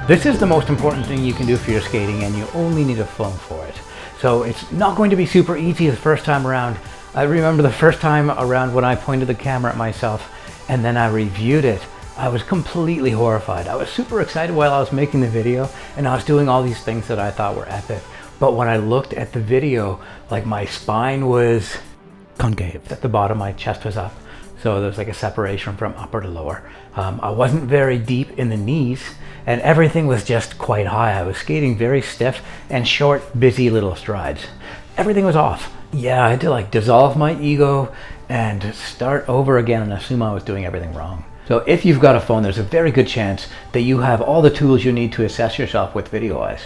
This is the most important thing you can do for your skating, and you only need a phone for it. So it's not going to be super easy the first time around. I remember the first time around when I pointed the camera at myself and then I reviewed it. I was completely horrified. I was super excited while I was making the video and I was doing all these things that I thought were epic. But when I looked at the video, like my spine was concave. At the bottom, my chest was up. So there's like a separation from upper to lower. I wasn't very deep in the knees and everything was just quite high. I was skating very stiff and short, busy little strides. Everything was off. Yeah, I had to like dissolve my ego and start over again and assume I was doing everything wrong. So if you've got a phone, there's a very good chance that you have all the tools you need to assess yourself with video eyes.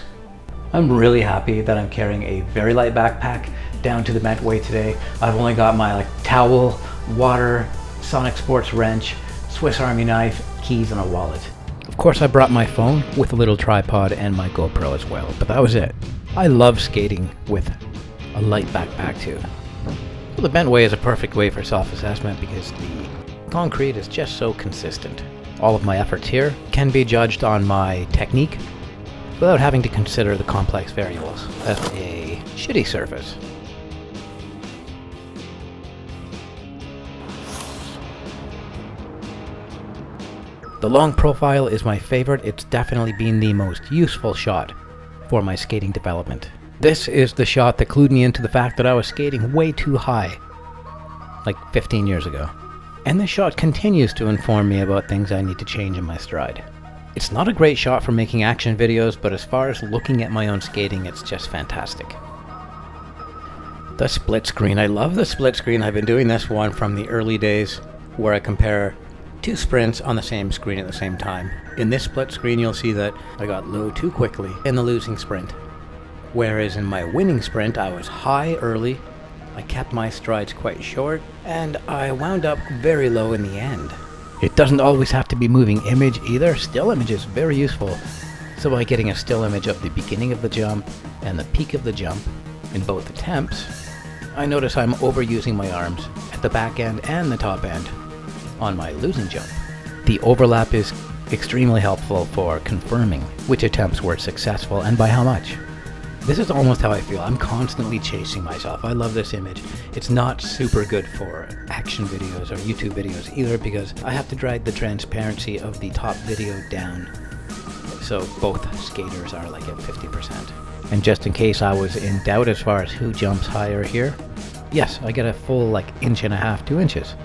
I'm really happy that I'm carrying a very light backpack down to the Bentway today. I've only got my towel, water, Sonic Sports wrench, Swiss Army knife, keys, and a wallet. Of course, I brought my phone with a little tripod and my GoPro as well, but that was it. I love skating with a light backpack too. Well, the Bentway is a perfect way for self-assessment because the concrete is just so consistent. All of my efforts here can be judged on my technique without having to consider the complex variables of a shitty surface. The long profile is my favorite. It's definitely been the most useful shot for my skating development. This is the shot that clued me into the fact that I was skating way too high, like 15 years ago. And this shot continues to inform me about things I need to change in my stride. It's not a great shot for making action videos, but as far as looking at my own skating, it's just fantastic. The split screen. I love the split screen. I've been doing this one from the early days where I compare two sprints on the same screen at the same time. In this split screen, you'll see that I got low too quickly in the losing sprint. Whereas in my winning sprint, I was high early, I kept my strides quite short, and I wound up very low in the end. It doesn't always have to be moving image either. Still image is very useful. So by getting a still image of the beginning of the jump and the peak of the jump in both attempts, I notice I'm overusing my arms at the back end and the top end on my losing jump. The overlap is extremely helpful for confirming which attempts were successful and by how much. This is almost how I feel. I'm constantly chasing myself. I love this image. It's not super good for action videos or YouTube videos either because I have to drag the transparency of the top video down. So both skaters are like at 50%. And just in case I was in doubt as far as who jumps higher here, yes, I get a full like 1.5 to 2 inches.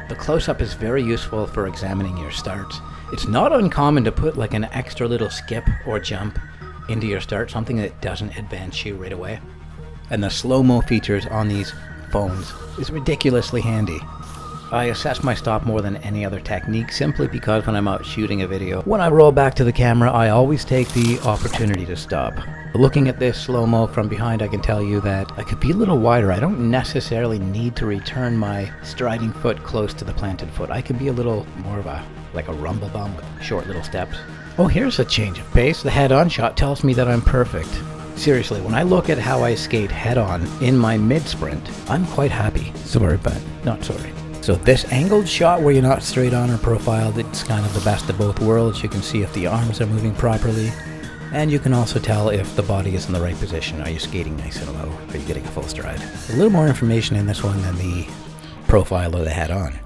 The close-up is very useful for examining your starts. It's not uncommon to put like an extra little skip or jump into your start, something that doesn't advance you right away. And the slow-mo features on these phones is ridiculously handy. I assess my stop more than any other technique simply because when I'm out shooting a video, when I roll back to the camera, I always take the opportunity to stop. Looking at this slow-mo from behind, I can tell you that I could be a little wider. I don't necessarily need to return my striding foot close to the planted foot. I can be a little more of a rumble bum with short little steps. Oh, here's a change of pace. The head-on shot tells me that I'm perfect. Seriously, when I look at how I skate head-on in my mid-sprint, I'm quite happy. Sorry, but not sorry. So this angled shot where you're not straight on or profiled, it's kind of the best of both worlds. You can see if the arms are moving properly, and you can also tell if the body is in the right position. Are you skating nice and low? Are you getting a full stride? A little more information in this one than the profile or the head-on.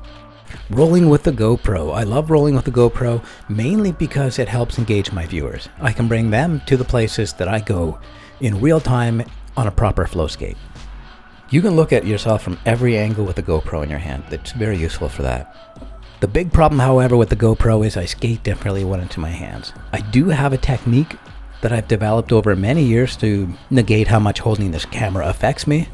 Rolling with the GoPro. I love rolling with the GoPro mainly because it helps engage my viewers. I can bring them to the places that I go in real time on a proper flow skate. You can look at yourself from every angle with the GoPro in your hand. It's very useful for that. The big problem, however, with the GoPro is I skate differently when it's in my hands. I do have a technique that I've developed over many years to negate how much holding this camera affects me.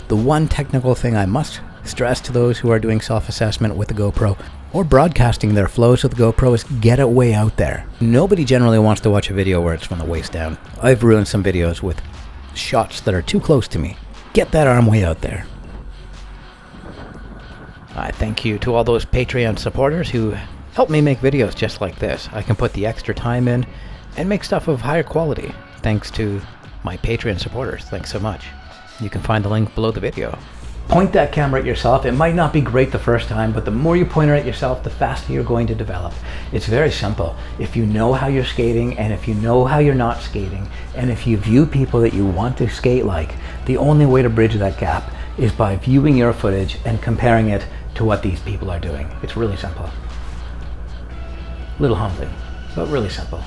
The one technical thing I must stress to those who are doing self-assessment with the GoPro or broadcasting their flows with the GoPro is get it way out there. Nobody generally wants to watch a video where it's from the waist down. I've ruined some videos with shots that are too close to me. Get that arm way out there. I thank you to all those Patreon supporters who help me make videos just like this. I can put the extra time in and make stuff of higher quality thanks to my Patreon supporters. Thanks so much. You can find the link below the video. Point that camera at yourself. It might not be great the first time, but the more you point it at yourself, the faster you're going to develop. It's very simple. If you know how you're skating, and if you know how you're not skating, and if you view people that you want to skate like, the only way to bridge that gap is by viewing your footage and comparing it to what these people are doing. It's really simple. Little humbling, but really simple.